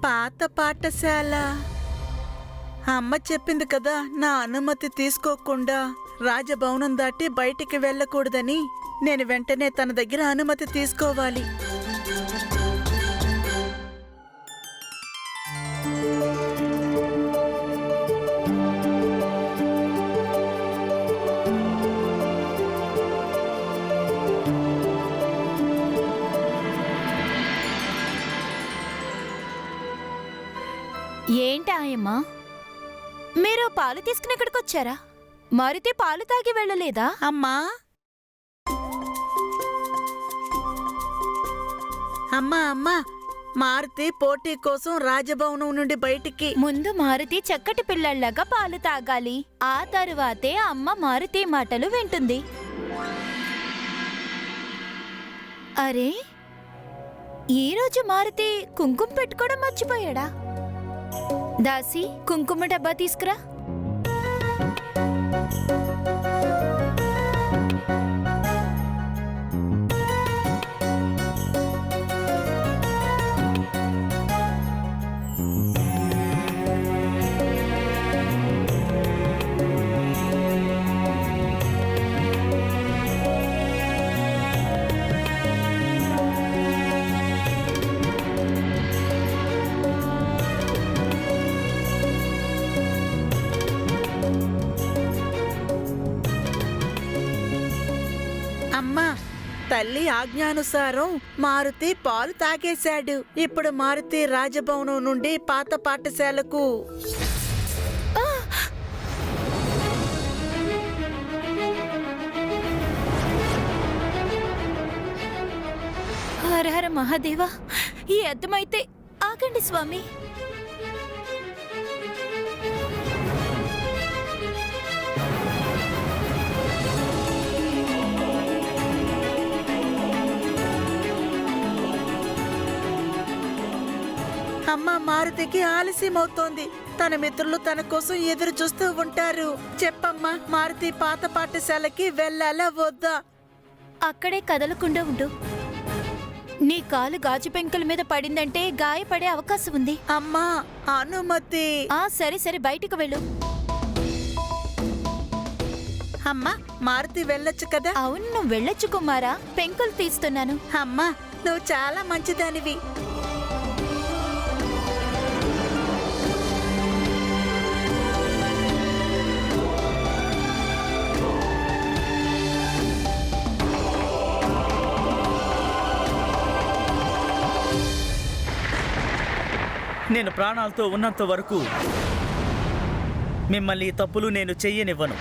పాత పాఠశాల. అమ్మ చెప్పింది కదా, నా అనుమతి తీసుకోకుండా రాజభవనం దాటి బయటికి వెళ్ళకూడదని. నేను వెంటనే తన దగ్గర అనుమతి తీసుకోవాలి. ఏంటాయమ్మా, మీరు పాలు తీసుకుని ఇక్కడికి వచ్చారా? మారుతి పాలు తాగి వెళ్ళలేదా? అమ్మా అమ్మా అమ్మా, మారుతి పోటీ కోసం రాజభవనం నుండి బయటికి. ముందు మారుతి చక్కటి పిల్లల్లాగా పాలు తాగాలి. ఆ తరువాతే అమ్మ మారుతి మాటలు వింటుంది. అరే, ఈరోజు మారుతి కుంకుమ పెట్టుకోవడం మర్చిపోయాడా? దాసి, కుంకుమ డబ్బా తీసుకురా. అమ్మా, తల్లి ఆజ్ఞానుసారం మారుతి పాలు తాగేశాడు. ఇప్పుడు మారుతి రాజభవనం నుండి పాత పాఠశాలకు. హరహర మహాదేవా, ఈ అర్థమైతే ఆగండి స్వామి. అమ్మ, మారుతికి ఆలస్యమవుతోంది. తన మిత్రులు తన కోసం ఎదురు చూస్తూ ఉంటారు. చెప్పమ్మా, మారుతి పాత పాఠశాలకి వెళ్ళాలా వద్దా? అక్కడే కదలకుండా ఉండు. నీ కాలు గాజు పెంకుల మీద పడిందంటే గాయపడే అవకాశం ఉంది. అమ్మా, అనుమతి. సరే సరే, బయటికి వెళ్ళు. అమ్మా, మారుతి వెళ్ళొచ్చు కదా? అవును, నువ్వు వెళ్ళొచ్చు కుమారా. పెంకులు తీస్తున్నాను. అమ్మా, నువ్వు చాలా మంచిదానివి. నేను ప్రాణాలతో ఉన్నంత వరకు మిమ్మల్ని ఈ తప్పులు నేను చెయ్యనివ్వను.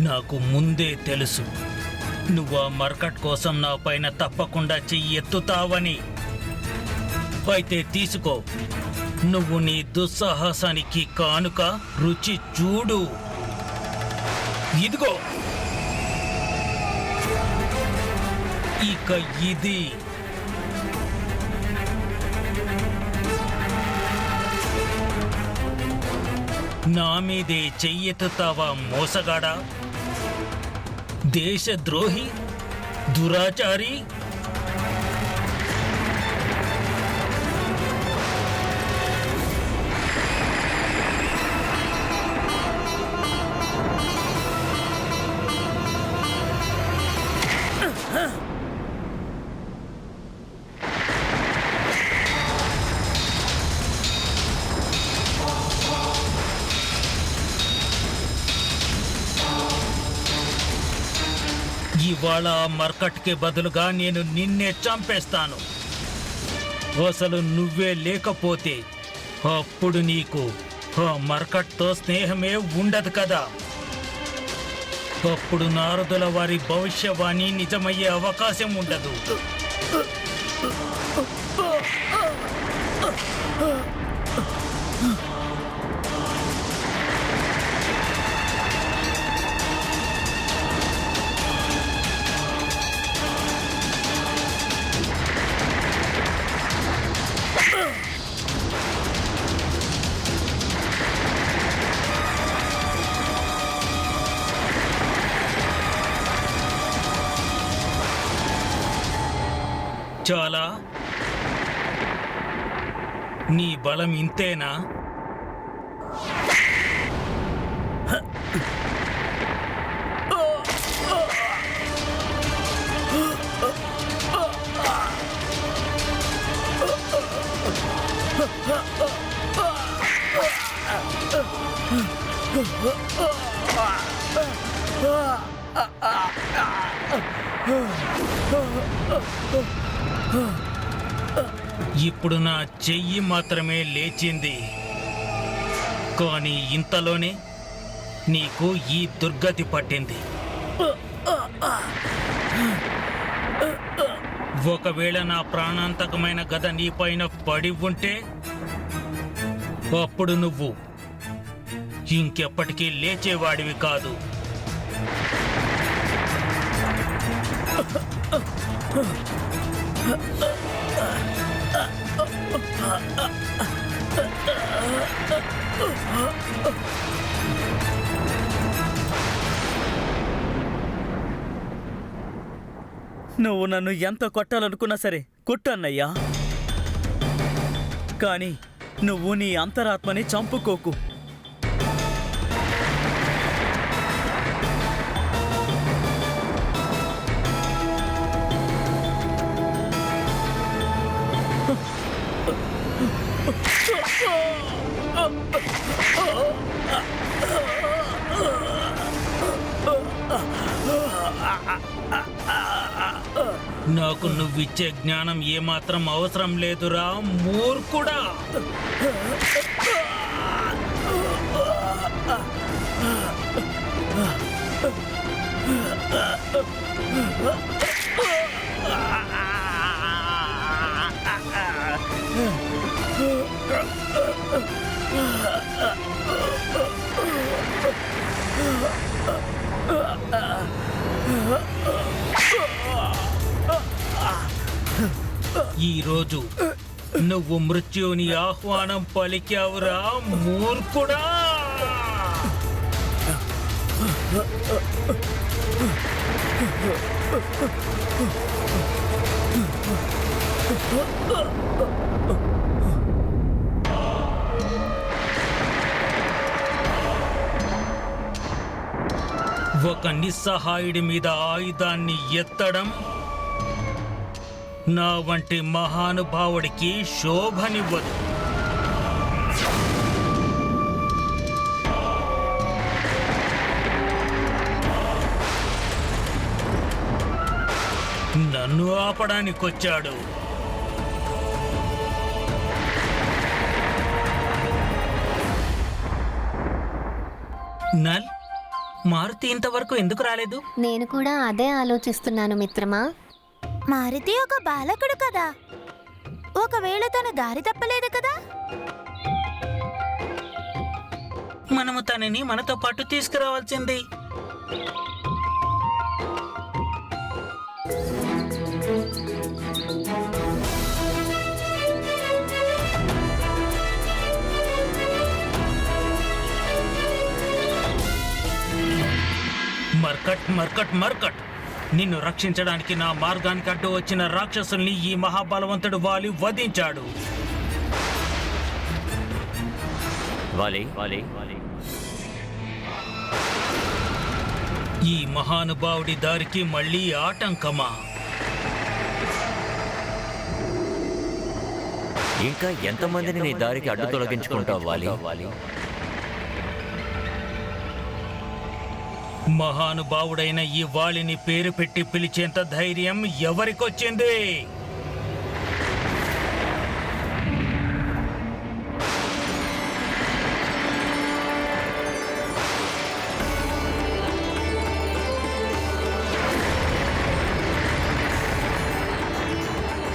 నాకు ముందే తెలుసు నువ్వు ఆ మర్కట్ కోసం నా పైన తప్పకుండా చెయ్యి ఎత్తుతావని. అయితే తీసుకో, నువ్వు నీ దుస్సాహసానికి కానుక రుచి చూడు. ఇదిగో, ఇక ఇది. నా మీదే చెయ్యెత్తుతావా మోసగాడా, దేశద్రోహి, దురాచారి? ఇవాళ మర్కట్కి బదులుగా నేను నిన్నే చంపేస్తాను. అసలు నువ్వే లేకపోతే అప్పుడు నీకు ఆ మర్కట్తో స్నేహమే ఉండదు కదా. అప్పుడు నారదుల వారి భవిష్యవాణి నిజమయ్యే అవకాశం ఉండదు. చాలా నీ బలం ఇంతేనా? ఇప్పుడు నా చెయ్యి మాత్రమే లేచింది, కానీ ఇంతలోనే నీకు ఈ దుర్గతి పట్టింది. ఒకవేళ నా ప్రాణాంతకమైన గద నీపైన పడి ఉంటే అప్పుడు నువ్వు ఇంకెప్పటికీ లేచేవాడివి కాదు. నువ్వు నన్ను ఎంత కొట్టాలనుకున్నా సరే కొట్టు అన్నయ్యా, కానీ నువ్వు నీ అంతరాత్మని చంపుకోకు. నాకు నువ్విచ్చే జ్ఞానం ఏమాత్రం అవసరం లేదురా మూర్ఖుడా. ఈరోజు నువ్వు మృత్యుని ఆహ్వానం పలికావురా మూర్ఖుడా. ఒక నిస్సహాయుడి మీద ఆయుధాన్ని ఎత్తడం నా వంటి మహానుభావుడికి శోభనివ్వదు. నన్ను ఆపడానికొచ్చాడు. నల్, మారుతి ఇంతవరకు ఎందుకు రాలేదు? నేను కూడా అదే ఆలోచిస్తున్నాను మిత్రమా. మారుతి ఒక బాలకుడు కదా, ఒకవేళ తను దారి తప్పలేదు కదా. మనము తనని మనతో పాటు తీసుకురావాల్సింది. మర్కట్ మర్కట్ మర్కట్, నిన్ను రక్షించడానికి నా మార్గానికి అడ్డు వచ్చిన రాక్షసుల్ని ఈ మహాబలవంతుడు వాలి వధించాడు. ఈ మహానుభావుడి దారికి మళ్ళీ ఆటంకమా? ఇంకా ఎంతమందిని నీ దారికి అడ్డు తొలగించుకుంటావు వాలి? మహానుభావుడైన ఈ వాలిని పేరు పెట్టి పిలిచేంత ధైర్యం ఎవరికొచ్చింది?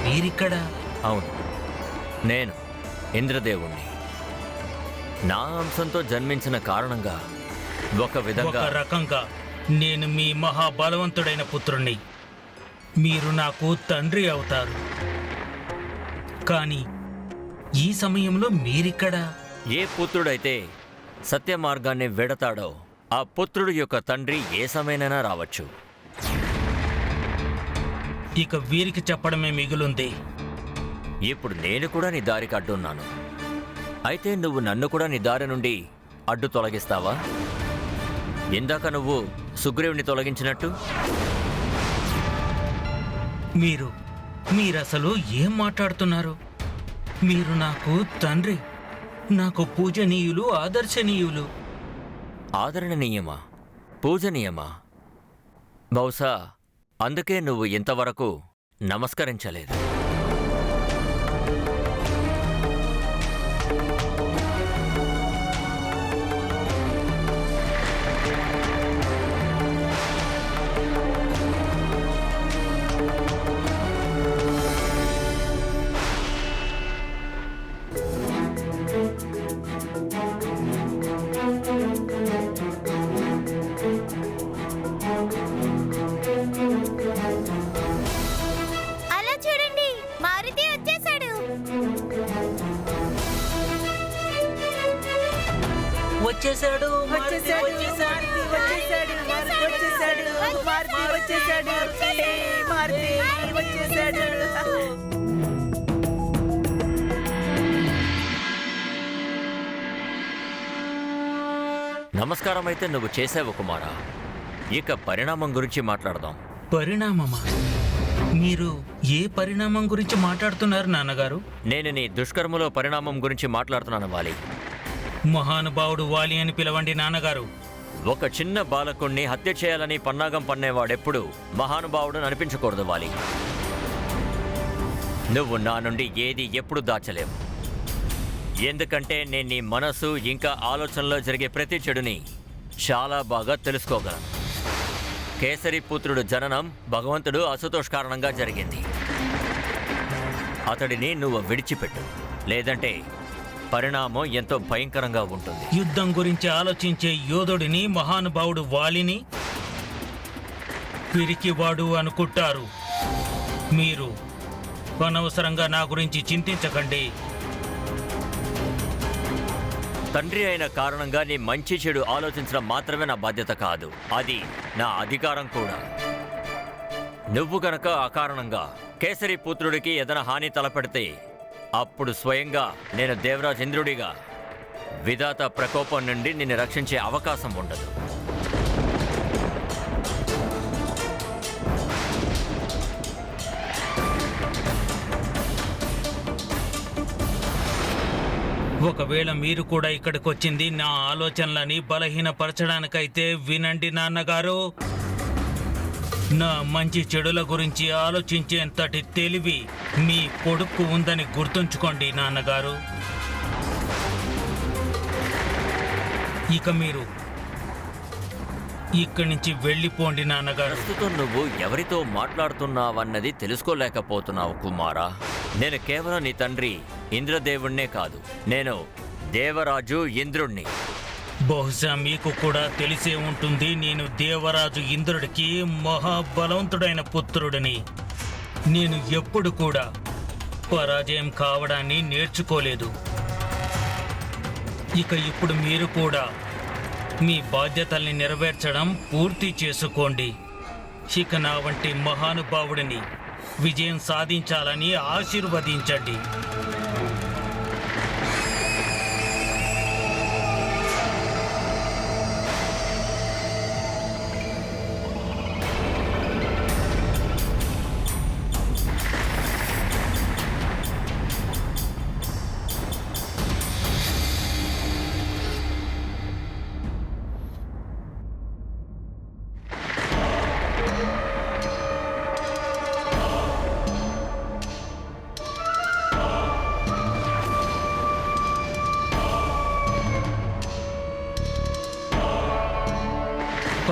మీరిక్కడ? అవును, నేను ఇంద్రదేవుణ్ణి. నా అంశంతో జన్మించిన కారణంగా ఒక రకంగా నేను మీ మహాబలవంతుడైన పుత్రుణ్ణి. మీరు నాకు తండ్రి అవుతారు. కానీ ఈ సమయంలో మీరిక్కడ? ఏ పుత్రుడైతే సత్య మార్గాన్ని వెడతాడో ఆ పుత్రుడు యొక్క తండ్రి ఏ సమయమైనా రావచ్చు. ఇక వీరికి చెప్పడమే మిగులుంది. ఇప్పుడు నేను కూడా నీ దారికి అడ్డున్నాను. అయితే నువ్వు నన్ను కూడా నీ దారి నుండి అడ్డు తొలగిస్తావా? ఇందాక నువ్వు సుగ్రీవుని తొలగించినట్టు. మీరసలు ఏం మాట్లాడుతున్నారు? మీరు నాకు తండ్రి, నాకు పూజనీయులు, ఆదర్శనీయులు. ఆదరణీయమా? పూజనీయమా? బహుశా అందుకే నువ్వు ఇంతవరకు నమస్కరించలేదు. అలా చూడండి, మారుతి వచ్చేసాడు. వచ్చేసాడు వచ్చేసాడు వచ్చేసాడు వచ్చేసాడు మారుతి వచ్చేసాడు మారుతి వచ్చేసాడు. నమస్కారం అయితే నువ్వు చేసావు కుమారా. ఇక పరిణామం గురించి మాట్లాడదాం. పరిణామమా? మీరు ఏ పరిణామం గురించి మాట్లాడుతున్నారు నాన్నగారు? నేను నీ దుష్కర్మలో పరిణామం గురించి మాట్లాడుతున్నాను వాలి. మహానుభావుడు వాలి అని పిలవండి నాన్నగారు. ఒక చిన్న బాలకుణ్ణి హత్య చేయాలని పన్నాగం పన్నేవాడెప్పుడు మహానుభావుడు అనిపించకూడదు వాలి. నువ్వు నా నుండి ఏది ఎప్పుడు దాచలేవు. ఎందుకంటే నేను నీ మనసు ఇంకా ఆలోచనలో జరిగే ప్రతి చెడుని చాలా బాగా తెలుసుకోగలను. కేసరి పుత్రుడు జననం భగవంతుడు అసుతోష్ కారణంగా జరిగింది. అతడిని నువ్వు విడిచిపెట్టు, లేదంటే పరిణామం ఎంతో భయంకరంగా ఉంటుంది. యుద్ధం గురించి ఆలోచించే యోధుడిని మహానుభావుడు వాలిని పిరికివాడు అనుకుంటారు. మీరు అనవసరంగా నా గురించి చింతించకండి. తండ్రి అయిన కారణంగా నీ మంచి చెడు ఆలోచించడం మాత్రమే నా బాధ్యత కాదు, అది నా అధికారం కూడా. నువ్వు గనక అకారణంగా కేసరి పుత్రుడికి ఏదైనా హాని తలపెడితే అప్పుడు స్వయంగా నేను దేవరాజ్ ఇంద్రుడిగా విధాత ప్రకోపం నుండి నిన్ను రక్షించే అవకాశం ఉండదు. ఒకవేళ మీరు కూడా ఇక్కడికి వచ్చింది నా ఆలోచనలని బలహీనపరచడానికైతే వినండి నాన్నగారు. నా మంచి చెడుల గురించి ఆలోచించేంతటి తెలివి మీ కొడుకు ఉందని గుర్తుంచుకోండి నాన్నగారు. ఇక మీరు ఇక్కడి నుంచి వెళ్ళిపోండి నాన్నగారు. ప్రస్తుతం నువ్వు ఎవరితో మాట్లాడుతున్నావన్నది తెలుసుకోలేకపోతున్నావు కుమారా. నేను కేవలం నీ తండ్రి ఇంద్రదేవుణ్ణే కాదు, నేను దేవరాజు ఇంద్రుణ్ణి. బహుశా మీకు కూడా తెలిసే ఉంటుంది, నేను దేవరాజు ఇంద్రుడికి మహాబలవంతుడైన పుత్రుడిని. నేను ఎప్పుడు కూడా పరాజయం కావడాన్ని నేర్చుకోలేదు. ఇక ఇప్పుడు మీరు కూడా మీ బాధ్యతల్ని నెరవేర్చడం పూర్తి చేసుకోండి. ఇక నా వంటి మహానుభావుడిని విజయం సాధించాలని ఆశీర్వదించండి.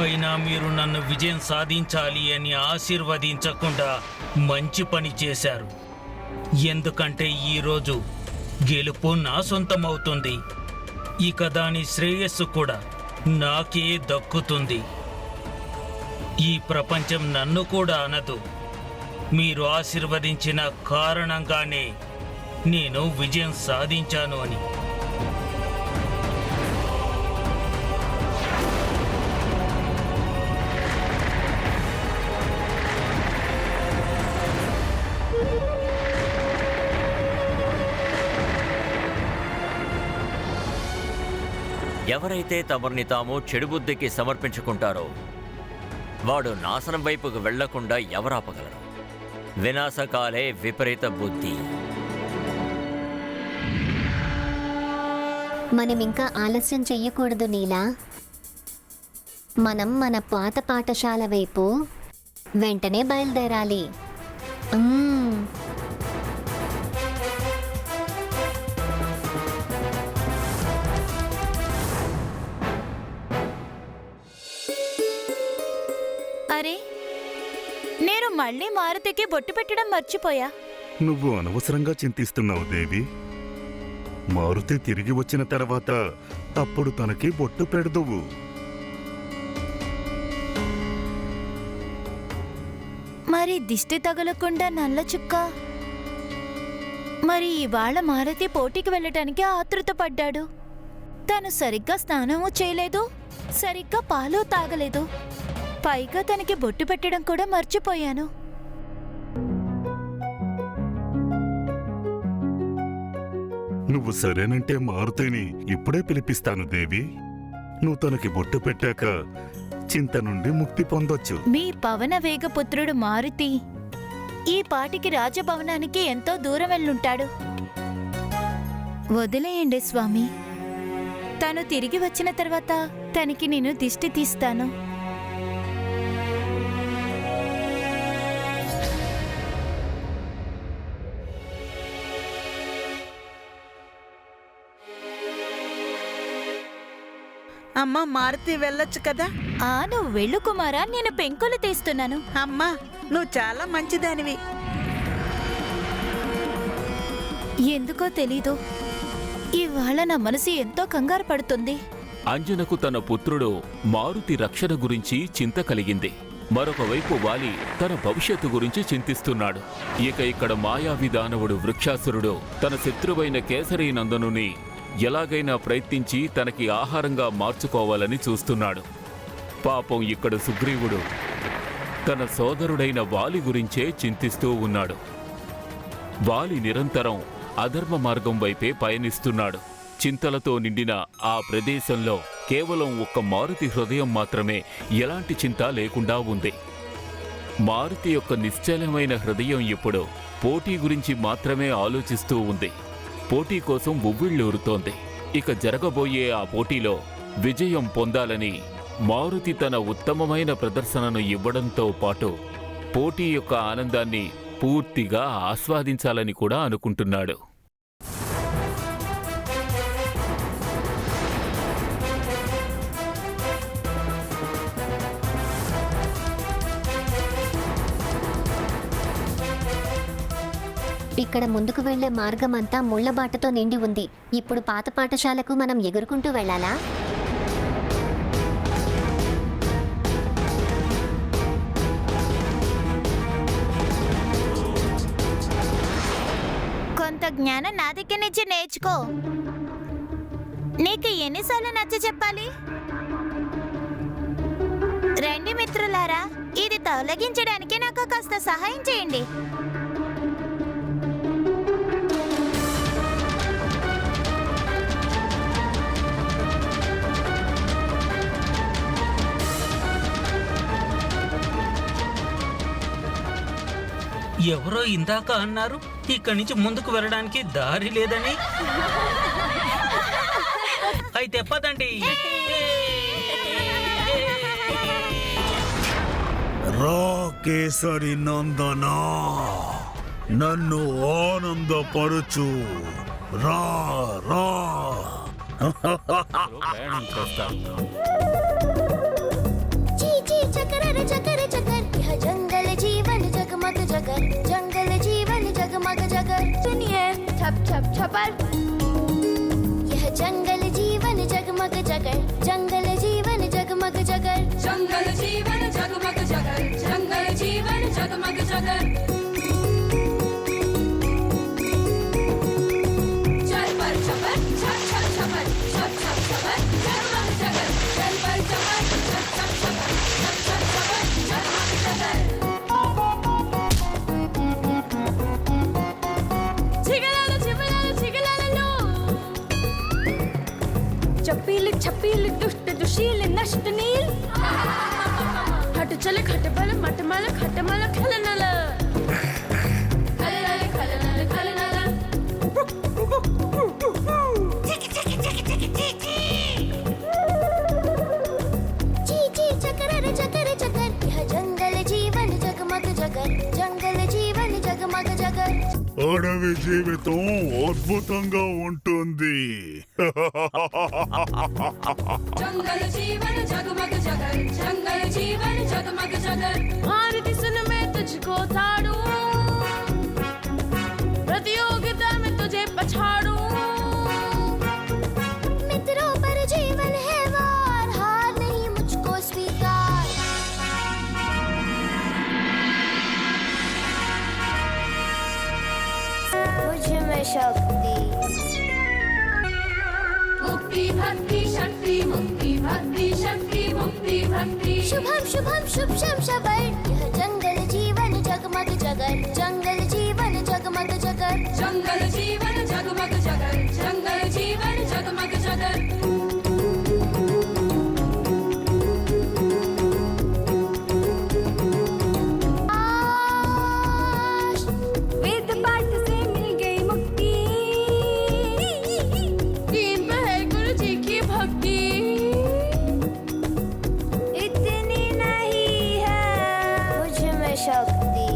అయినా మీరు నన్ను విజయం సాధించాలి అని ఆశీర్వదించకుండా మంచి పని చేశారు. ఎందుకంటే ఈరోజు గెలుపు నా సొంతమవుతుంది. ఇక దాని శ్రేయస్సు కూడా నాకే దక్కుతుంది. ఈ ప్రపంచం నన్ను కూడా అనదు. మీరు ఆశీర్వదించిన కారణంగానే నేను విజయం సాధించాను అని. ఎవరైతే తమరిని తాము చెడు బుద్ధికి సమర్పించుకుంటారో వాడు నాశనం వైపుకు వెళ్లకుండా ఎవరాపగలరు? వినాశకాలే విపరీత బుద్ధి. మనం ఇంకా ఆలస్యం చెయ్యకూడదు నీలా. మనం మన పాత పాఠశాల వైపు వెంటనే బయలుదేరాలి. అరే, నేను మళ్ళీ మారుతికి బొట్టు పెట్టడం మర్చిపోయా. నువ్వు అనవసరంగా చింతిస్తున్నావు దేవి. మారుతి తిరిగి వచ్చిన తర్వాత అప్పుడు తనకి బొట్టు పెడదువు. మరి దిష్టి తగలకుండా నల్ల చుక్క? మరి ఇవాళ మారుతి పోటీకి వెళ్ళటానికి ఆతృత పడ్డాడు. తను సరిగ్గా స్నానము చేయలేదు, సరిగ్గా పాలు తాగలేదు. పైగా తనకి బొట్టు పెట్టడం కూడా మర్చిపోయాను. నువ్వు సరేనంటే మారుతిని ఇప్పుడే పిలిపిస్తాను దేవి. నువ్వు తనకి బొట్టు పెట్టాక చింత నుండి ముక్తి పొందొచ్చు. మీ పవన వేగపుత్రుడు మారుతి ఈ పాటికి రాజభవనానికి ఎంతో దూరం వెళ్ళుంటాడు. వదిలేయండి స్వామి. తను తిరిగి వచ్చిన తర్వాత తనకి నేను దిష్టి తీస్తాను. అమ్మా మారుతి వెళ్ళొచ్చు కదా. నువ్వు వెళ్ళు కుమారా, నేను పెంకులు తీస్తున్నాను. అమ్మా నువ్వు చాలా మంచిదానివి. ఎందుకో తెలీదు, ఇవాళ నా మనసు ఎంతో కంగారు పడుతుంది. అంజనకు తన పుత్రుడు మారుతి రక్షణ గురించి చింత కలిగింది. మరొక వైపు వాలి తన భవిష్యత్తు గురించి చింతిస్తున్నాడు. ఇక ఇక్కడ మాయావి దానవుడు వృక్షాసురుడు తన శత్రువైన కేసరి నందనుని ఎలాగైనా ప్రయత్నించి తనకి ఆహారంగా మార్చుకోవాలని చూస్తున్నాడు. పాపం ఇక్కడ సుగ్రీవుడు తన సోదరుడైన వాలి గురించే చింతిస్తూ ఉన్నాడు. వాలి నిరంతరం అధర్మ మార్గం వైపే పయనిస్తున్నాడు. చింతలతో నిండిన ఆ ప్రదేశంలో కేవలం ఒక్క మారుతి హృదయం మాత్రమే ఎలాంటి చింత లేకుండా ఉంది. మారుతి యొక్క నిశ్చలమైన హృదయం ఇప్పుడు పోటీ గురించి మాత్రమే ఆలోచిస్తూ ఉంది. పోటీ కోసం ఉవ్విళ్ళూరుతోంది. ఇక జరగబోయే ఆ పోటీలో విజయం పొందాలని మారుతి తన ఉత్తమమైన ప్రదర్శనను ఇవ్వడంతో పాటు పోటీ యొక్క ఆనందాన్ని పూర్తిగా ఆస్వాదించాలని కూడా అనుకుంటున్నాడు. ఇక్కడ ముందుకు వెళ్లే మార్గమంతా ముళ్లబాటతో నిండి ఉంది. ఇప్పుడు పాత పాఠశాలకు మనం ఎగురుకుంటూ వెళ్ళాలా? కొంత జ్ఞానం నా దగ్గర నుంచి నేర్చుకో. నీకు ఎన్నిసార్లు నచ్చ చెప్పాలి? రండి మిత్రులారా, ఇది తొలగించడానికి నాకు కాస్త సహాయం చేయండి. ఎవరో ఇందాక అన్నారు ఇక్కడి నుంచి ముందుకు వెళ్ళడానికి దారి లేదని. అయితే పదండి. రా కేసరి నందనా, నన్ను ఆనందపరచు. రా రా. ప్రయాణం చేస్తాం. चकर चकर यह जंगल जीवन जगमग जगर, जंगल जीवन जगमग जगर। सुनिए ठप ठप ठपर, यह जंगल जीवन जगमग जगर, जंगल जीवन जगमग जगर, जंगल जीवन जगमग जगर, जंगल जीवन जगमग जगर। चल पर चपर छप छप छपर, छप छप छपर जगमग जगर, चल पर चपर छप छप छपर, छप छप छपर जगमग जगर। చిగలాలు చిగలాలు చిగలాలు చప్పీలు చప్ప पील दुष्ट दुशील नष्ट नील हट चले खट बल मट मल खट मल खल नल खलनल खलनल खलनल ची ची चकर रे चकर चकर यह जंगल जीवन जगमग जगर जंगल जीवन जगमग जगर అడవి జీవితం అద్భుతంగా ఉంటుంది. जंगल जीवन जगमग जगर जंगल जीवन जगमग जगर भारती सुन मैं तुझको ताड़ू प्रतियोगिता में तुझे पछाड़ू मित्रों पर जीवन है वार हार नहीं मुझको स्वीकार मुझ में शक्ति मुक्ति भक्ति शक्ति मुक्ति भक्ति शक्ति मुक्ति भक्ति शुभम शुभम शुभ शम शबर यह जंगल जीवन जगमग जगर जंगल जीवन जगमग जगर जंगल जीवन जगमग जगर जंगल जीवन जगमग जगर वेद पाठ से मिल गई मुक्ति दीन पे है गुरु जी की भक्ति इतनी नहीं है मुझ में शक्ति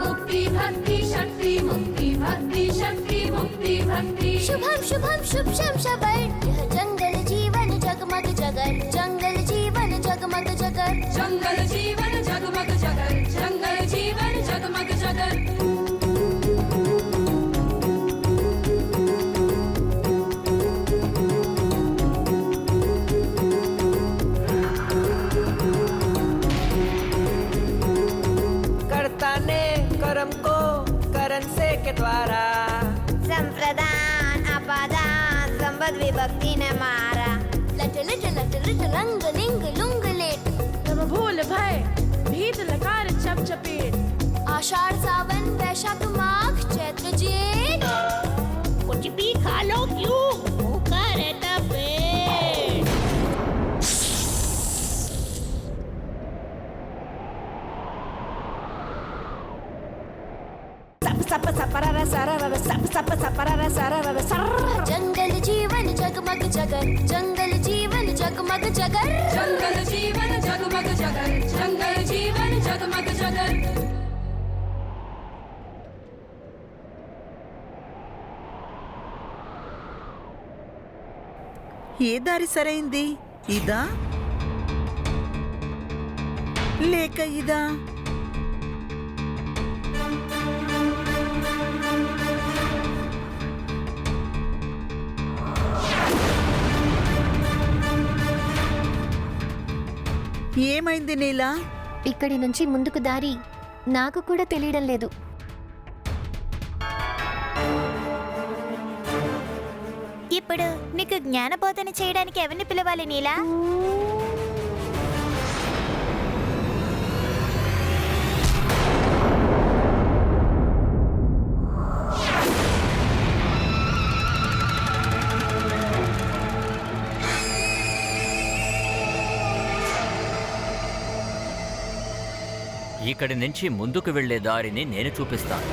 मुक्ति भक्ति शक्ति मुक्ति भक्ति शक्ति मुक्ति भक्ति शुभम शुभम शुभ शम शबर यह जंगल जीवन जगमग जगर जंगल जीवन जगमग जगर जंगल जीवन जगमग जगर जंगल जीवन जगमग जगर कर्ता ने कर्म को करण से के द्वारा संप्रदान अपादान संबद्ध विभक्ति ने मारा लट लट लट लट रंग लिंग लुंग लेट तब भूल भय भीत लकार चप चपेट आषाढ़ सावन वैशाख माघ चैत्र जेठ कुछ भी खा लो क्यों भूखा रहता पेट सप सप सपरा सरर सप सप सपरा सरर सर जंगल जीवन जगमग जगर जंगल जीवन जगमग जगर जंगल जीवन जगमग जगर जंगल जीवन जगमग जगर ఏ దారి సరైంది? ఇదా లేక ఇదా? ఏమైంది నీలా? ఇక్కడి నుంచి ముందుకు దారి నాకు కూడా తెలియడం లేదు. ఇప్పుడు నీకు జ్ఞానబోధన చేయడానికి ఎవరిని పిలవాలి నీలా? ఇక్కడి నుంచి ముందుకు వెళ్లే దారిని నేను చూపిస్తాను.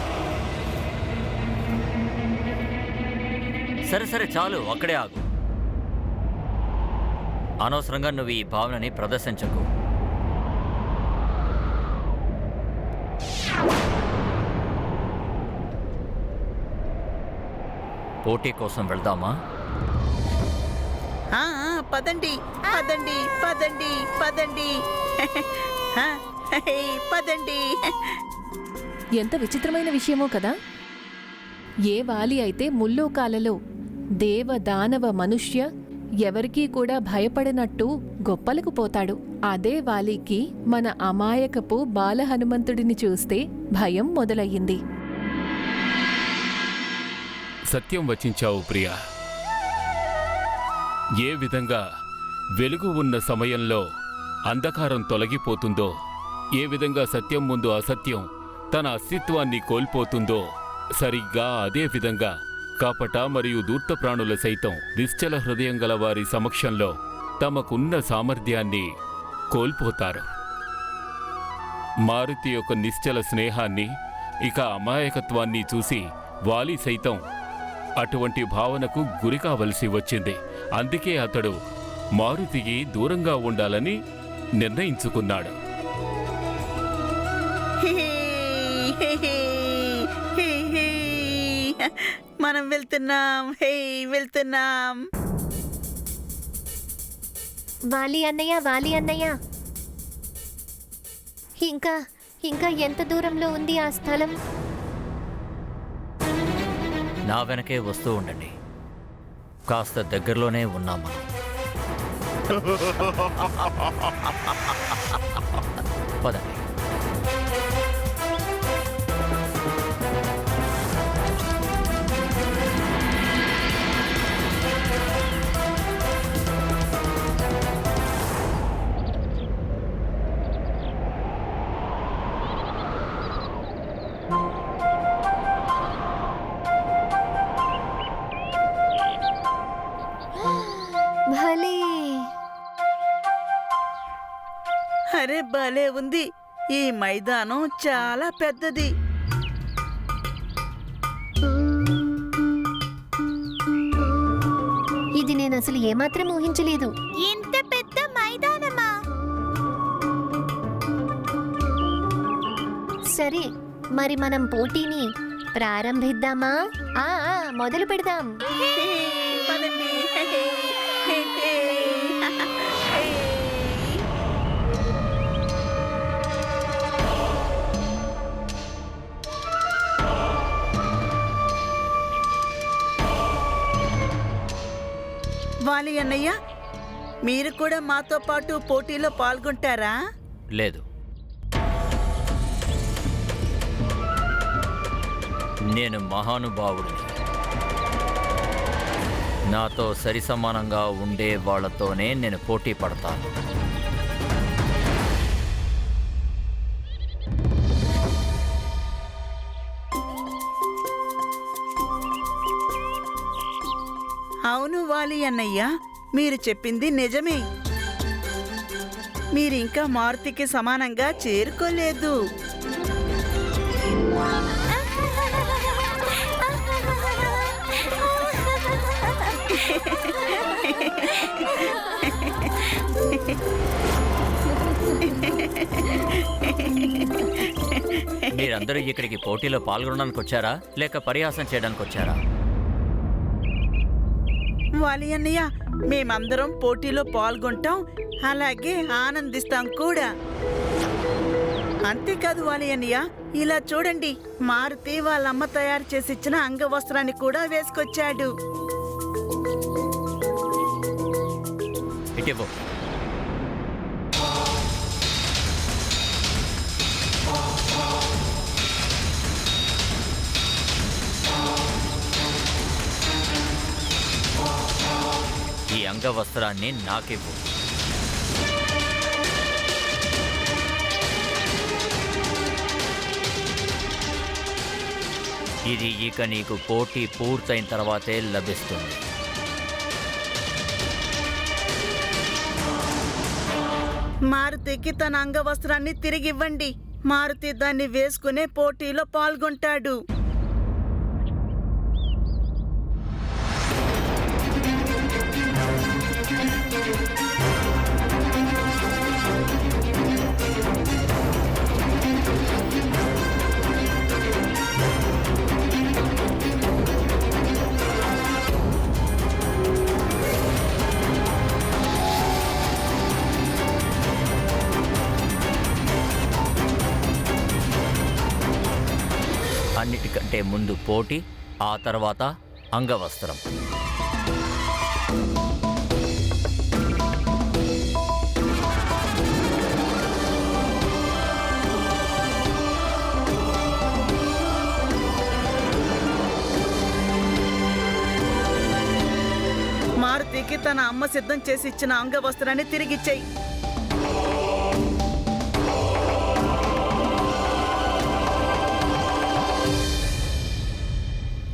సరే సరే చాలు, అక్కడే ఆగు. అనవసరంగా నువ్వు ఈ భావనని ప్రదర్శించకు. పోటీ కోసం వెళ్దామా? పదండి పదండి పదండి పదండి పదండి. ఎంత విచిత్రమైన విషయమో కదా. ఏ వాలి అయితే ముల్లోకాలలో దేవ దానవ మనుష్య ఎవరికీ కూడా భయపడినట్టు గొప్పలకు పోతాడు, అదే వాలికి మన అమాయకపు బాలహనుమంతుడిని చూస్తే భయం మొదలయ్యింది. సత్యం వచించావు ప్రియా. ఏ విధంగా వెలుగు ఉన్న సమయంలో అంధకారం తొలగిపోతుందో, ఏ విధంగా సత్యం ముందు అసత్యం తన అస్తిత్వాన్ని కోల్పోతుందో, సరిగ్గా అదే విధంగా కపట మరియు దూర్త ప్రాణుల సైతం నిశ్చల హృదయం గల వారి సమక్షంలో తమకున్న సామర్థ్యాన్ని కోల్పోతారు. మారుతి యొక్క నిశ్చల స్నేహాన్ని, ఇక అమాయకత్వాన్ని చూసి వాలి సైతం అటువంటి భావనకు గురి కావలసి వచ్చింది. అందుకే అతడు మారుతికి దూరంగా ఉండాలని నిర్ణయించుకున్నాడు. మనం వెళ్తున్నాం, వెళ్తున్నాం. వాలి అన్నయ్య, ఇంకా ఎంత దూరంలో ఉంది ఆ స్థలం? నా వెనకే వస్తూ ఉండండి, కాస్త దగ్గరలోనే ఉన్నాం మనం. పదండి. భలే! అరే భలే ఉంది. ఈ మైదానం చాలా పెద్దది. ఇది నేను అసలు ఏమాత్రం ఊహించలేదు. ఇంత పెద్ద మైదానమా? సరే, మరి మనం పోటీని ప్రారంభిద్దామా? మొదలు పెడదాం. పదండి. వాలి అన్నయ్య, మీరు కూడా మాతో పాటు పోటీలో పాల్గొంటారా? లేదు, నేను మహానుభావుడిని. నాతో సరిసమానంగా ఉండే వాళ్లతోనే నేను పోటీ పడతాను. అవును వాలి అన్నయ్య, మీరు చెప్పింది నిజమే. మీరింకా మారుతికి సమానంగా చేరుకోలేదు. మీరందరూ ఇక్కడికి పోటీలో పాల్గొనడానికి వచ్చారా, లేక పరిహాసం చేయడానికి వచ్చారా? వాలి అన్నయ్య, మేమందరం పోటీలో పాల్గొంటాం, అలాగే ఆనందిస్తాం కూడా. అంతేకాదు వాలి అన్నయ్య, ఇలా చూడండి, మారుతి వాళ్ళమ్మ తయారు చేసి ఇచ్చిన అంగవస్త్రాన్ని కూడా వేసుకొచ్చాడు. ఇటివ్వు. ఈ అంగవస్త్రాన్ని నాకివ్వు. ఇది ఇక నీకు పోటీ పూర్తయిన తర్వాతే లభిస్తుంది. మారుతికి తన అంగవస్త్రాన్ని తిరిగివ్వండి. మారుతి దాన్ని వేసుకునే పోటీలో పాల్గొంటాడు. అన్నిటికంటే ముందు పోటీ, ఆ తర్వాత అంగవస్త్రం. మారుతికి తన అమ్మ సిద్ధం చేసి ఇచ్చిన అంగవస్త్రాన్ని తిరిగిచ్చేయి.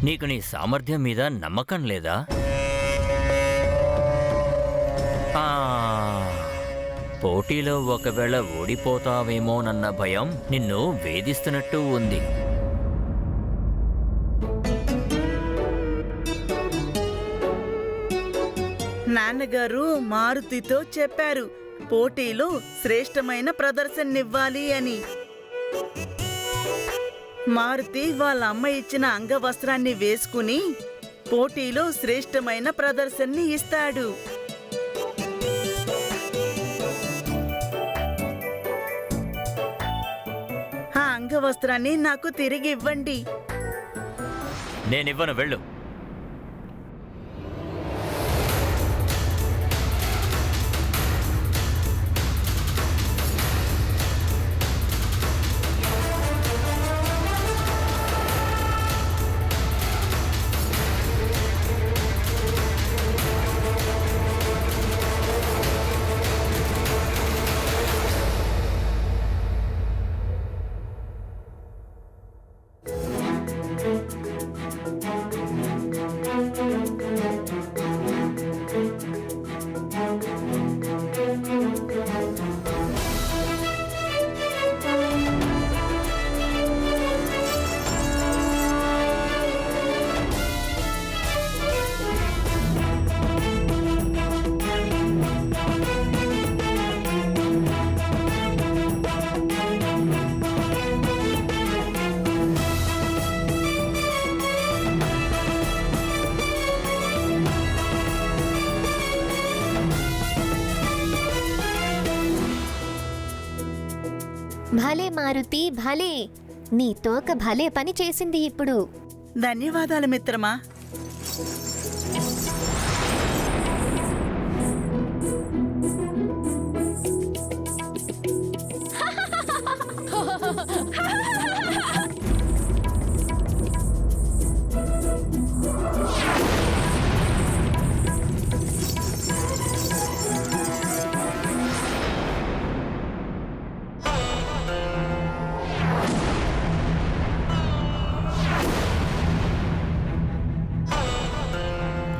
నీకు నీ సామర్థ్యం మీద నమ్మకం లేదా? పోటీలో ఒకవేళ ఓడిపోతావేమోనన్న భయం నిన్ను వేధిస్తున్నట్టు ఉంది. నాన్నగారు మారుతితో చెప్పారు పోటీలో శ్రేష్టమైన ప్రదర్శననివ్వాలి అని. మారుతి వాళ్ళ అమ్మ ఇచ్చిన అంగవస్త్రాన్ని వేసుకుని పోటీలో శ్రేష్టమైన ప్రదర్శనని ఇస్తాడు. ఆ అంగవస్త్రాన్ని నాకు తిరిగి ఇవ్వండి. నేనివ్వను, వెళ్ళు. భలే మారుతి, భలే! నీ తోక భలే పని చేసింది ఇప్పుడు. ధన్యవాదాలు మిత్రమా.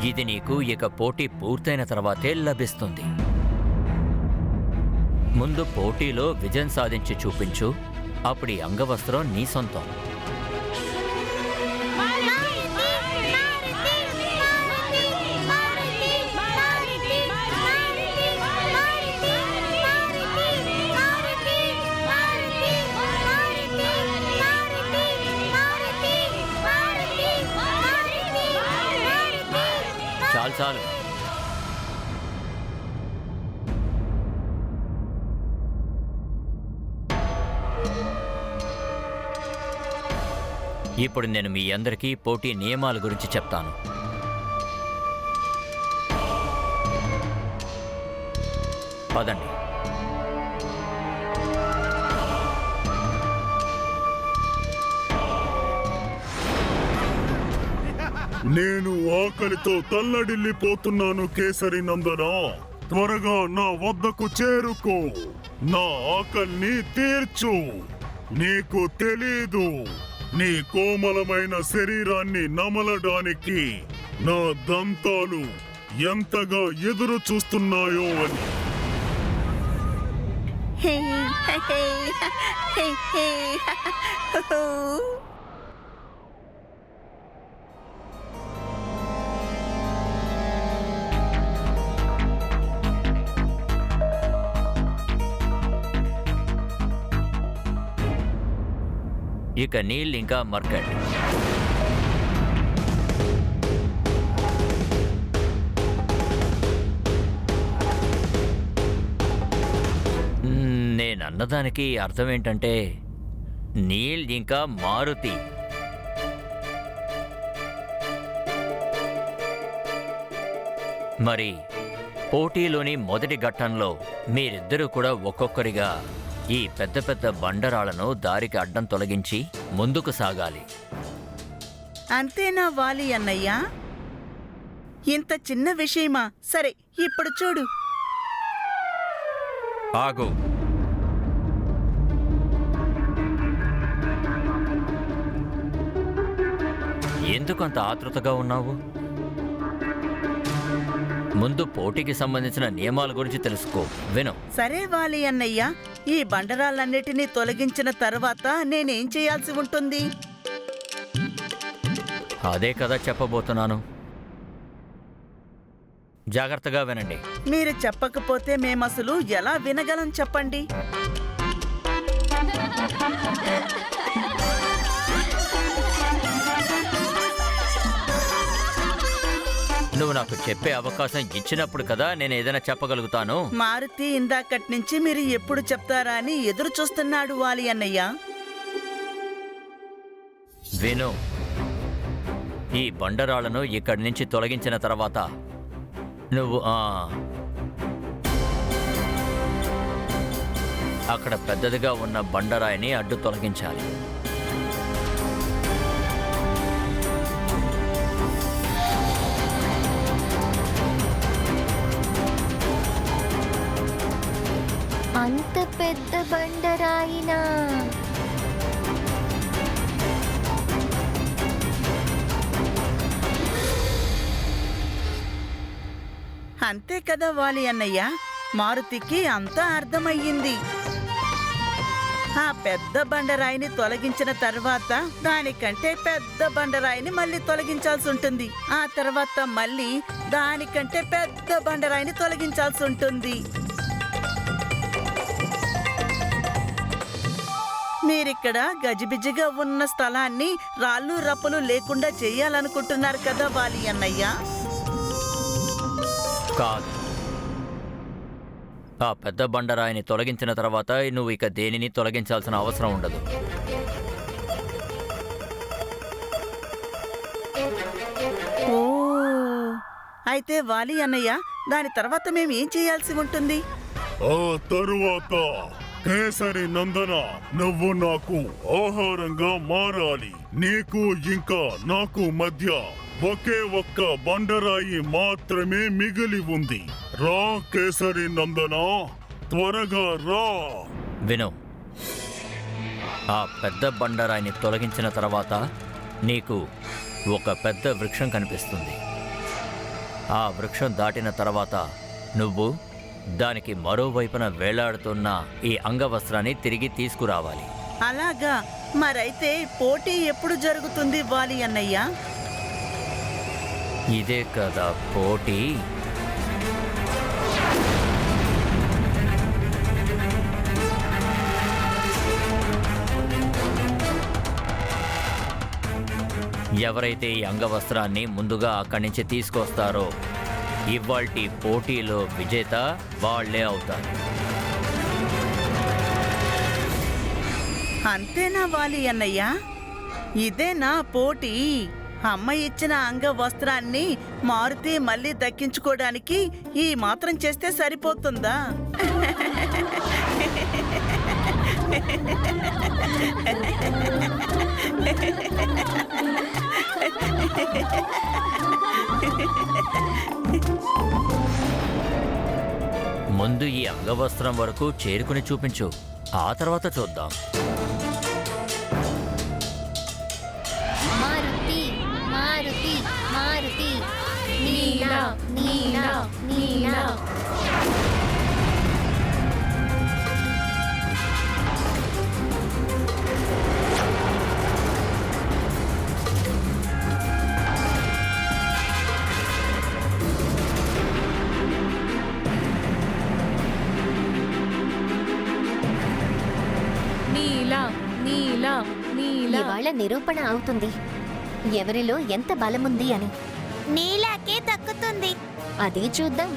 ఇది నీకు ఇక పోటీ పూర్తయిన తర్వాతే లభిస్తుంది. ముందు పోటీలో విజయం సాధించి చూపించు, అప్పుడు ఈ అంగవస్త్రం నీ సొంతం. చాలు చాలు. ఇప్పుడు నేను మీ అందరికీ పోటీ నియమాల గురించి చెప్తాను. పదండి. నేను ఆకలితో తల్లడిల్లిపోతున్నాను కేసరి నందన. త్వరగా నా వద్దకు చేరుకో, నా ఆకలిని తీర్చు. నీకు తెలీదు నీ కోమలమైన శరీరాన్ని నమలడానికి నా దంతాలు ఎంతగా ఎదురు చూస్తున్నాయో అని. ఇక నీల్ ఇంకా మర్కట్. నేనన్నదానికి అర్థం ఏంటంటే నీల్ ఇంకా మారుతి. మరి పోటీలోని మొదటి ఘట్టంలో మీరిద్దరూ కూడా ఒక్కొక్కరిగా ఈ పెద్ద పెద్ద బండరాళ్లను దారికి అడ్డం తొలగించి ముందుకు సాగాలి. అంతేనా వాలి అన్నయ్య? ఇంత చిన్న విషయమా? సరే, ఇప్పుడు చూడు. ఆగు. ఎందుకు అంత ఆతృతగా ఉన్నావు? ముందు పోటీకి సంబంధించిన నియమాల గురించి తెలుసుకో. విను. సరే వాలి అన్నయ్య, ఈ బండరాలన్నిటినీ తొలగించిన తర్వాత నేనేం చేయాల్సి ఉంటుంది? అదే కదా చెప్పబోతున్నాను. జాగ్రత్తగా వినండి. మీరు చెప్పకపోతే మేమసలు ఎలా వినగలం చెప్పండి. నువ్వు నాకు చెప్పే అవకాశం ఇచ్చినప్పుడు కదా నేను ఏదైనా చెప్పగలుగుతాను. మారుతి ఇందాకటి నుంచి మీరు ఎప్పుడు చెప్తారా అని ఎదురు చూస్తున్నాడు వాలి అన్నయ్య. విను. ఈ బండరాళ్లను ఇక్కడి నుంచి తొలగించిన తర్వాత నువ్వు అక్కడ పెద్దదిగా ఉన్న బండరాయిని అడ్డు తొలగించాలి. అంత పెద్ద బండరాయినా? అంతే కదా వాలి అన్నయ్య, మారుతికి అంతా అర్థమయ్యింది. ఆ పెద్ద బండరాయిని తొలగించిన తర్వాత దానికంటే పెద్ద బండరాయిని మళ్ళీ తొలగించాల్సి ఉంటుంది. ఆ తర్వాత మళ్ళీ దానికంటే పెద్ద బండరాయిని తొలగించాల్సి ఉంటుంది. మీరిక్కడ గజిబిజిగా ఉన్న స్థలాన్ని రాళ్ళు రప్పలు లేకుండా చేయాలనుకుంటున్నారు కదా వాలి అన్నయ్య. కాదు. ఆ పెద్ద బండరాయిని తొలగించిన తర్వాత నువ్వు ఇక దేనిని తొలగించాల్సిన అవసరం ఉండదు. ఓ, అయితే వాలి అన్నయ్య, దాని తర్వాత మేము ఏం చేయాల్సి ఉంటుంది? ఆ తరువాత కేసరి నందన, నువ్వు నాకు ఆహారంగా మారాలి. నీకు ఇంకా నాకు మధ్య ఒకే ఒక్క బండరాయి మాత్రమే మిగిలి ఉంది. రా కేసరి నందన, త్వరగా రా. విను. ఆ పెద్ద బండరాయిని తొలగించిన తర్వాత నీకు ఒక పెద్ద వృక్షం కనిపిస్తుంది. ఆ వృక్షం దాటిన తర్వాత నువ్వు దానికి మరోవైపున వేలాడుతున్న ఈ అంగవస్త్రాన్ని తిరిగి తీసుకురావాలి. అలాగా? మరైతే పోటీ ఎప్పుడు జరుగుతుంది వాలి అన్నయ్య? ఇదే కదా పోటీ. ఎవరైతే ఈ అంగవస్త్రాన్ని ముందుగా అక్కడి నుంచి తీసుకొస్తారో ఇవాల్టి పోటీలో విజేత వాళ్లే అవుతారు. అంతేనా వాలి అన్నయ్య? ఇదేనా పోటీ? అమ్మ ఇచ్చిన అంగ వస్త్రాన్ని మారుతి మళ్ళీ దక్కించుకోవడానికి ఈ మాత్రం చేస్తే సరిపోతుందా? ముందు ఈ అంగవస్త్రం వరకు చేరుకుని చూపించు, ఆ తర్వాత చూద్దాం. మారుతి మారుతి మారుతి, నీలా నీలా నీలా. నీలా నీలా నీలా. ఇవాళ నిరూపణ అవుతుంది ఎవరిలో ఎంత బలముంది అని. నీలాకే దక్కుతుంది. అది చూద్దాం.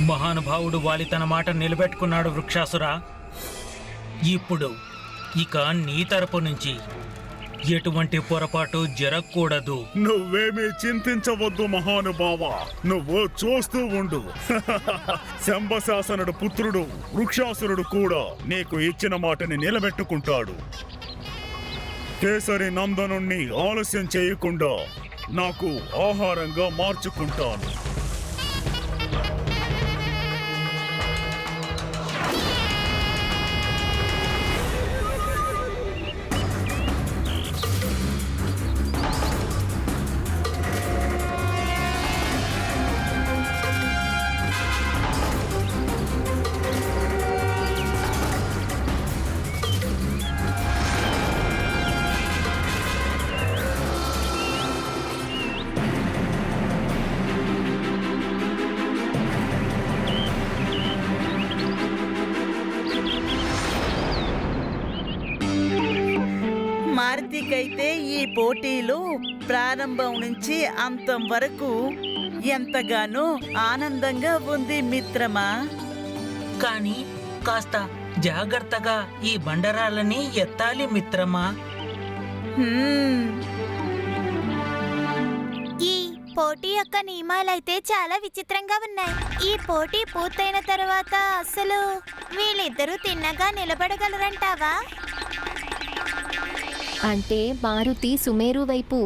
మహానుభావుడు వాలి తన మాట నిలబెట్టుకున్నాడు వృక్షాసురా. ఇప్పుడు ఇక నీ తరపు నుంచి ఎటువంటి పొరపాటు జరగకూడదు. నువ్వేమీ చింతించవద్దు మహానుభావ, నువ్వు చూస్తూ ఉండు. శంభశాసనుడు పుత్రుడు వృక్షాసురుడు కూడా నీకు ఇచ్చిన మాటని నిలబెట్టుకుంటాడు. కేసరి నందనుణ్ణి ఆలస్యం చేయకుండా నాకు ఆహారంగా మార్చుకుంటాను. మారుతికైతే ఈ పోటీలో ప్రారంభం నుంచి అంతం వరకు ఎంతగానో ఆనందంగా ఉంది మిత్రమా. కానీ కాస్త జాగ్రత్తగా ఈ బండరాలని ఎత్తాలి మిత్రమా. ఈ పోటీ యొక్క నియమాలైతే చాలా విచిత్రంగా ఉన్నాయి. ఈ పోటీ పూర్తయిన తర్వాత అసలు వీళ్ళిద్దరూ తిన్నగా నిలబడగలరంటావా? అంటే మారుతి సుమేరు వైపు,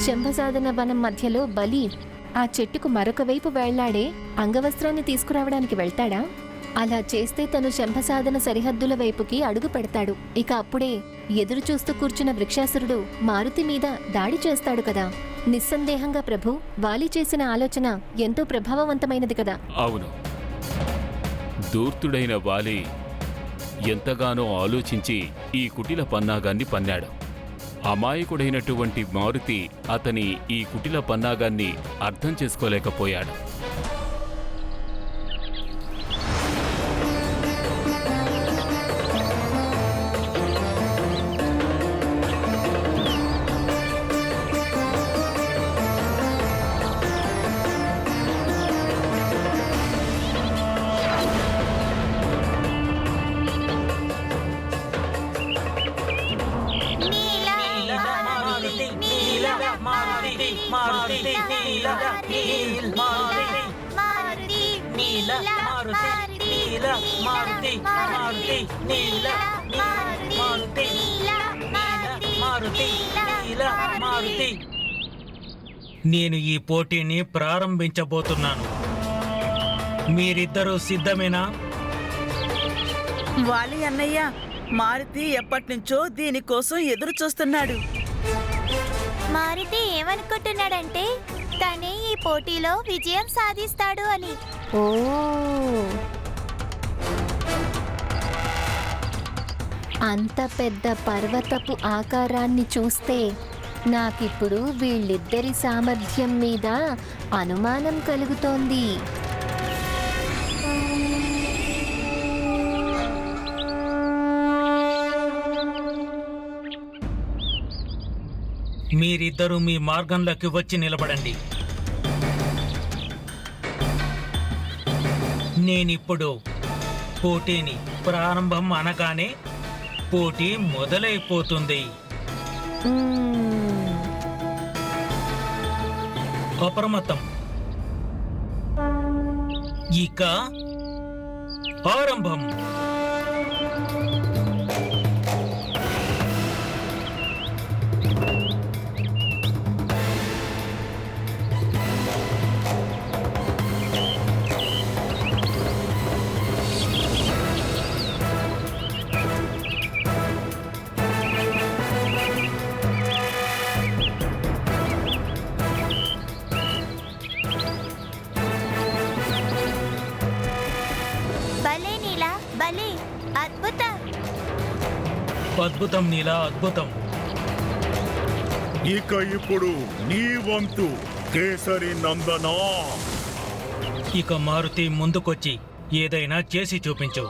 శంభసాధన వనం మధ్యలో బలి ఆ చెట్టుకు మరొక వైపు వేళ్లాడే అంగవస్త్రాన్ని తీసుకురావడానికి వెళ్తాడా? అలా చేస్తే తను శంభసాధన సరిహద్దుల వైపుకి అడుగు పెడతాడు. ఇక అప్పుడే ఎదురు చూస్తూ కూర్చున్న వృక్షాసురుడు మారుతి మీద దాడి చేస్తాడు కదా. నిస్సందేహంగా ప్రభు, వాలి చేసిన ఆలోచన ఎంతో ప్రభావవంతమైనది కదా. అవును, దూర్తుడైన వాలి ఎంతగానో ఆలోచించి ఈ కుటిల పన్నాగాన్ని పన్నాడు. అమాయకుడైనటువంటి మారుతి అతని ఈ కుటిల పన్నాగాన్ని అర్థం చేసుకోలేకపోయాడు. నేను ఈ పోటీని ప్రారంభించబోతున్నాను. మీరిద్దరూ సిద్ధమేనా? వాలి అన్నయ్య, మారుతి ఎప్పటినుంచో దీనికోసం ఎదురు చూస్తున్నాడు. మారుతి ఏమనుకుంటున్నాడంటే తనే ఈ పోటీలో విజయం సాధిస్తాడు అని. ఓ, అంత పెద్ద పర్వతపు ఆకారాన్ని చూస్తే నాకిప్పుడు వీళ్ళిద్దరి సామర్థ్యం మీద అనుమానం కలుగుతోంది. మీరిద్దరూ మీ మార్గంలోకి వచ్చి నిలబడండి. నేనిప్పుడు పోటీని ప్రారంభం అనగానే పోటీ మొదలైపోతుంది. అప్రమత్తం. ఇక ఆరంభం. అద్భుతం నీలా, అద్భుతం. ఇక ఇప్పుడు నీ వంతు కేసరి నందనా. ఇక మారుతి ముందుకొచ్చి ఏదైనా చేసి చూపించు.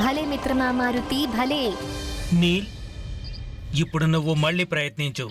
భలే మిత్రమా మారుతి భలే. నీల్, ఇప్పుడు నువ్వు మళ్ళీ ప్రయత్నించు.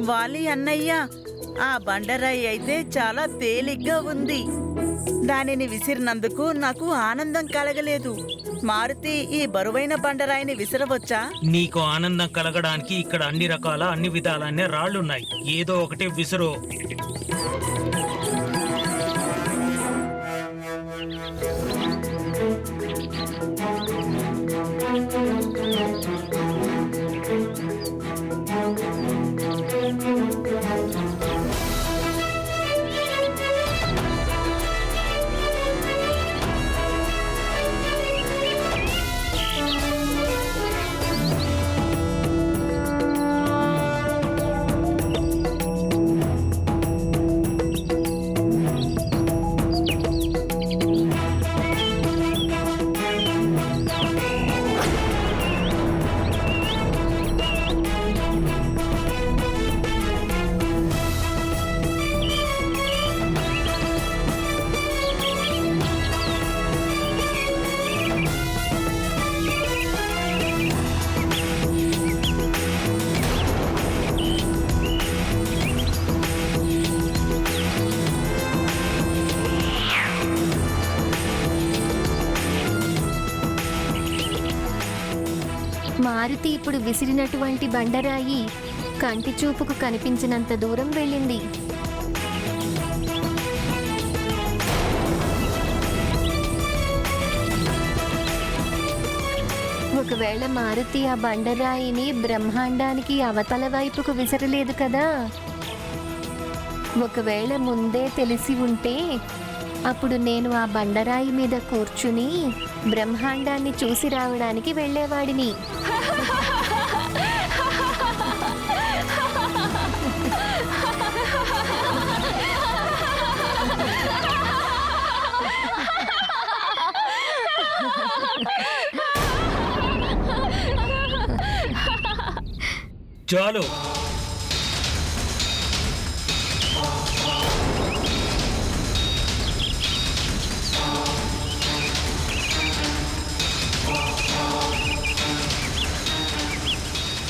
వాలి అన్నయ్య, ఆ బండరాయి అయితే చాలా తేలిగ్గా ఉంది. దానిని విసిరినందుకు నాకు ఆనందం కలగలేదు. మారుతి, ఈ బరువైన బండరాయిని విసిరవచ్చా? నీకు ఆనందం కలగడానికి ఇక్కడ అన్ని విధాలనే రాళ్లున్నాయి. ఏదో ఒకటి విసురు. మారుతి ఇప్పుడు విసిరినటువంటి బండరాయి కంటి చూపుకు కనిపించినంత దూరం వెళ్ళింది. ఒకవేళ మారుతి ఆ బండరాయిని బ్రహ్మాండానికి అవతల వైపుకు విసరలేదు కదా. ఒకవేళ ముందే తెలిసి ఉంటే అప్పుడు నేను ఆ బండరాయి మీద కూర్చుని బ్రహ్మాండాన్ని చూసి రావడానికి వెళ్ళేవాడిని. చాలు.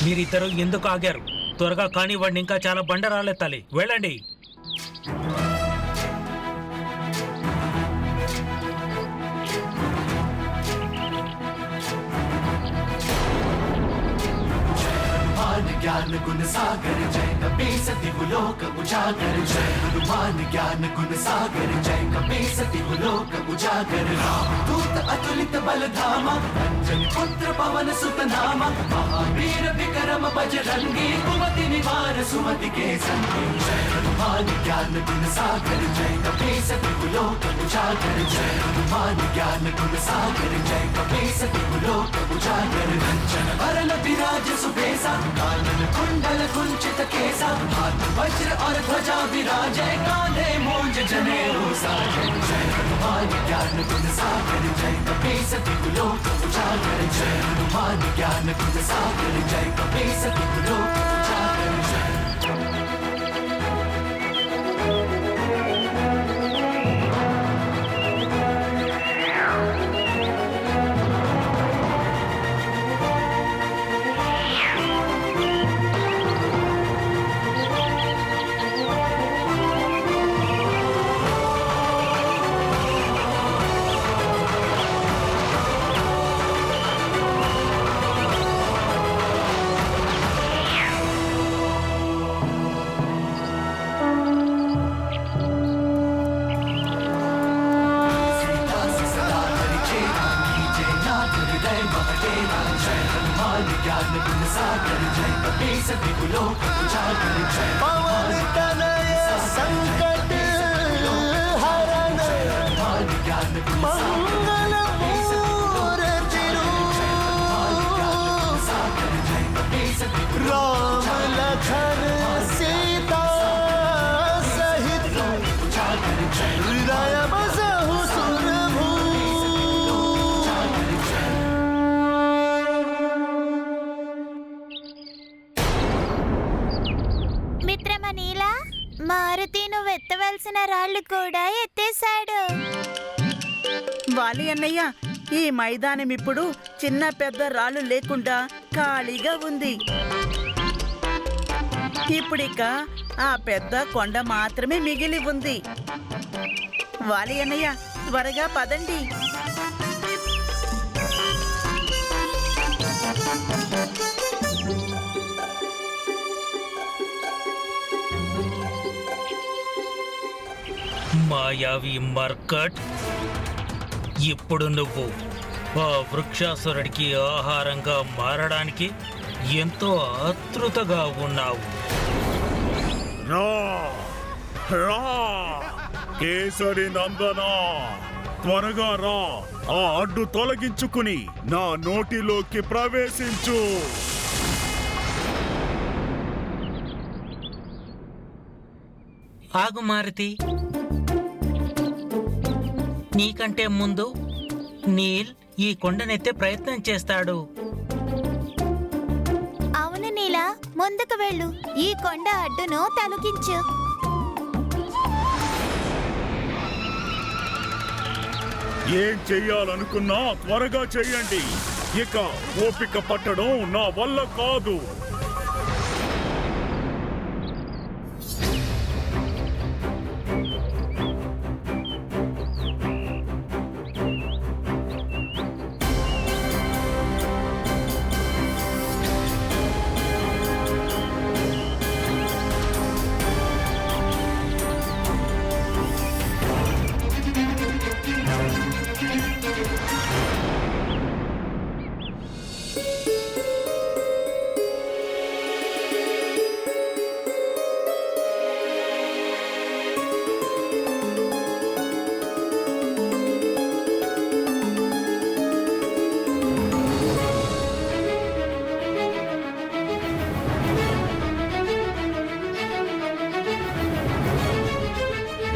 మీరిద్దరు ఎందుకు ఆగారు? త్వరగా కానివ్వండి, ఇంకా చాలా బండరాలెత్తాలి. వెళ్ళండి. ज्ञान गुण सागर जय कपीस दिवलोक उजागर जय हनुमान ज्ञान गुण सागर जय कपीस दिवलोक उजागर राम दूत अतुलित बल धामा अंजन पुत्र पवन सुत नामा महावीर विक्रम बजरंगी कुमति निवार सुमति के संगी जय हनुमान ज्ञान गुण सागर जय कपीस दिवलोक उजागर जय हनुमान ज्ञान गुण सागर जय कपीस दिवलोक उजागर कंचन वरन विराज सुबेसा कुंडल कुंचित केसा हाथ वज्र और ध्वजा विराजे कांधे मूंज जनेऊ साजे जय हनुमान ज्ञान गुण सागर जय कपीस दिवलोक उजागर जय हनुमान ज्ञान गुण सागर जय कपीस दिवलोक उजागर जय गुण सागर जय कपीस दिगुलोक उजागर जय पवन तनय संकट हरण ज्ञान गुण मंगल मूर्ति सागर जय कपीस राम लखन सीता सहित उजागर जय हृदय बसहु सुरभू మిత్రమా నీలా, మారుతి నువ్వు ఎత్తవలసిన రాళ్ళు కూడా ఎత్తేశాడు. వాలి అన్నయ్య, ఈ మైదానం ఇప్పుడు చిన్న పెద్ద రాళ్ళు లేకుండా ఖాళీగా ఉంది. ఇప్పుడిక ఆ పెద్ద కొండ మాత్రమే మిగిలి ఉంది. వాలి అన్నయ్య, త్వరగా పదండి. మాయావి మర్కట్, ఇప్పుడు నువ్వు ఆ వృక్షాసురుడికి ఆహారంగా మారడానికి ఎంతో ఆతృతగా ఉన్నావు. రా రా కేసరి నందన, త్వరగా రా, ఆ అడ్డు తొలగించుకుని నా నోటిలోకి ప్రవేశించు. ఆగు మారుతి, నీకంటే ముందు నీల్ ఈ కొండనెత్తే ప్రయత్నం చేస్తాడు. అవును నీలా, ముందుకు వెళ్ళు, ఈ కొండ అడ్డును తొలగించు. ఏం చెయ్యాలనుకున్నా త్వరగా చెయ్యండి. ఇక ఓపిక పట్టడం నా వల్ల కాదు.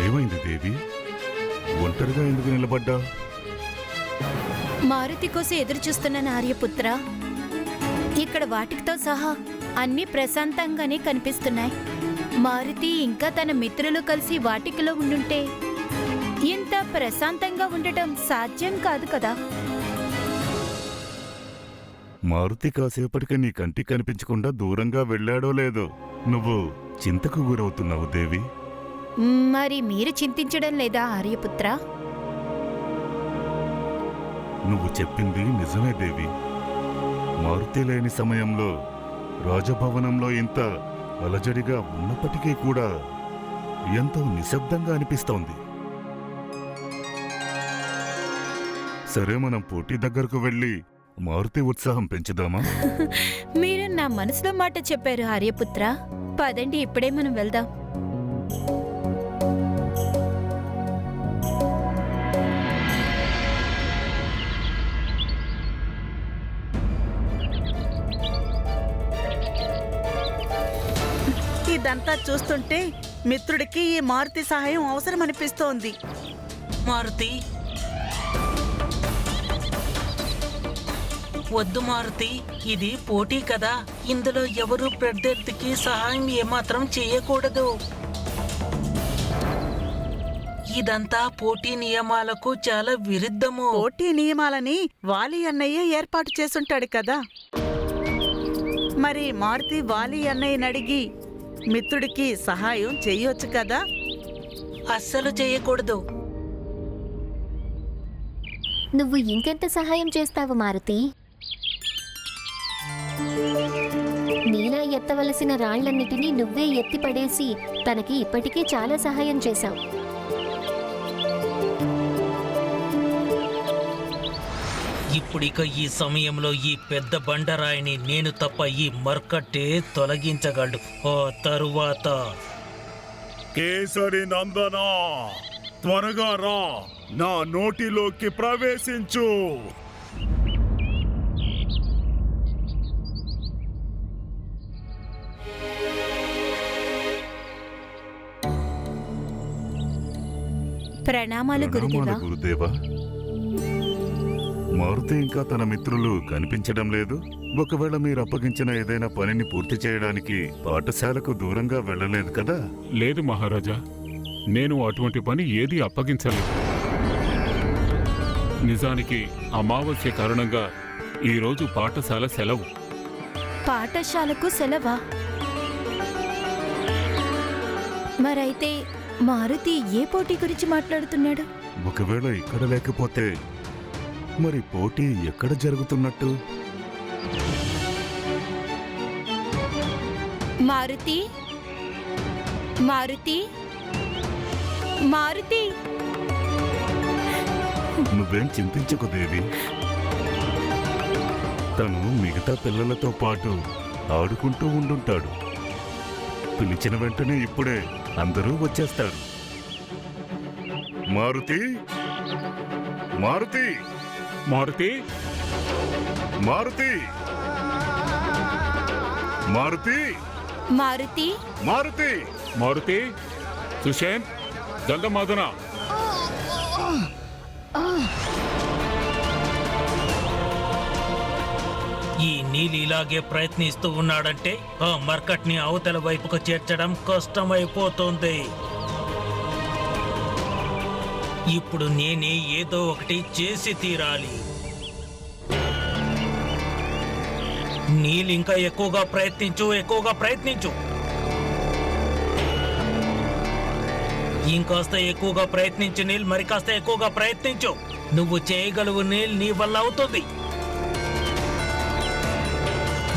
ఏమైంది దేవి, ఒంటరిగా ఎందుకు నిలబడ్డా? మారుతి కోసం ఎదురు చూస్తున్న ఆర్యపుత్ర, ఇక్కడ వాటికితో సహా అన్ని ప్రశాంతంగానే కనిపిస్తున్నాయి. మారుతి ఇంకా తన మిత్రులు కలిసి వాటికలో ఉండుంటే ఇంత ప్రశాంతంగా ఉండటం సాధ్యం కాదు కదా. మారుతి కాసేపటికి నీ కంటికి కనిపించకుండా దూరంగా వెళ్ళాడో లేదో నువ్వు చింతకు గురవుతున్నావు దేవి. మరి మీరు చింతించడం లేదా ఆర్యపుత్ర? నువ్వు చెప్పింది నిజమే దేవి. మారుతి లేని సమయంలో రాజభవనంలో ఇంత అలజడిగా ఉన్నప్పటికీ కూడా ఎంతో నిశ్శబ్దంగా అనిపిస్తోంది. సరే, మనం పోటీ దగ్గరకు వెళ్ళి మారుతి ఉత్సాహం పెంచుదామా? మీరు నా మనసులో మాట చెప్పారు ఆర్యపుత్ర. పదండి, ఇప్పుడే మనం వెళ్దాం. ఇదంతా చూస్తుంటే మిత్రుడికి ఈ మారుతి సహాయం అవసరమనిపిస్తోంది. మారుతి, వద్దు మారుతి, ఇది పోటీ కదా. ఇందులో ఎవరు ప్రత్యర్థికి సహాయం ఏమాత్రం చేయకూడదు. ఇదంతా పోటీ నియమాలకు చాలా విరుద్ధము. పోటీ నియమాలని వాలి అన్నయ్య ఏర్పాటు చేసుంటాడు కదా. మరి మారుతి వాలి అన్నయ్యని అడిగి మిత్రుడికి సహాయం చెయ్యొచ్చు కదా. అస్సలు చేయకూడదు. నువ్వు ఇంకెంత సహాయం చేస్తావు మారుతి? నీలా ఎత్తవలసిన రాళ్లన్నిటినీ నువ్వే ఎత్తిపడేసి తనకి ఇప్పటికే చాలా సహాయం చేశావు. ఇప్పుడిక ఈ సమయంలో ఈ పెద్ద బండరాయిని నేను తప్ప ఈ మర్కట్టే తొలగించగలడు. ఆ తరువాత కేసరి నందన, త్వరగా రా, నా నోటిలోకి ప్రవేశించు. ప్రణామాలు గురుదేవా. గురుదేవా, మారుతి ఇంకా తన మిత్రులు కనిపించడం లేదు. ఒకవేళ మీరు అప్పగించిన ఏదైనా పనిని పూర్తి చేయడానికి పాఠశాలకు దూరంగా వెళ్ళలేదు కదా? లేదు మహారాజా, నేను అటువంటి పని ఏదీ అప్పగించలేదు. నిజానికి అమావాస్య కారణంగా ఈరోజు పాఠశాల సెలవు. పాఠశాలకు సెలవా? మరైతే మారుతి ఏ పోటీ గురించి మాట్లాడుతున్నాడు? ఒకవేళ ఇక్కడ లేకపోతే మరి పోటీ ఎక్కడ జరుగుతున్నట్టు? మారుతి, మారుతి, మారుతి. నువ్వేం చింతించకు దేవి, తను మిగతా పిల్లలతో పాటు ఆడుకుంటూ ఉండుంటాడు. పిలిచిన వెంటనే ఇప్పుడే అందరూ వచ్చేస్తారు. మారుతి, మారుతి, మారుతి, మారుతి, మారుతి, మారుతి, మారుతి, మారుతి, సుషేన్, గంధమాదన. ఈ నీలి ఇలాగే ప్రయత్నిస్తూ ఉన్నాడంటే ఆ మర్కట్ ని అవతల వైపుకు చేర్చడం కష్టమైపోతుంది. ఇప్పుడు నేనే ఏదో ఒకటి చేసి తీరాలి. నీళ్ళు ఇంకా ఎక్కువగా ప్రయత్నించు, ఎక్కువగా ప్రయత్నించు. ఇంకాస్త ఎక్కువగా ప్రయత్నించు నీల్, మరి కాస్త ఎక్కువగా ప్రయత్నించు. నువ్వు చేయగలవు నీల్, నీ వల్ల అవుతుంది.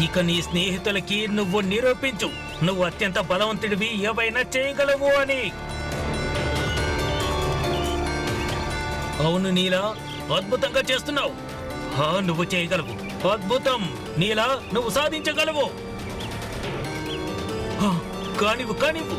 ఇక నీ స్నేహితులకి నువ్వు నిరూపించు, నువ్వు అత్యంత బలవంతుడివి, ఏవైనా చేయగలవు అని. అవును నీలా, అద్భుతంగా చేస్తున్నావు. నువ్వు చేయగలవు. అద్భుతం నీలా, నువ్వు సాధించగలవు. కానివ్వు, కానివ్వు.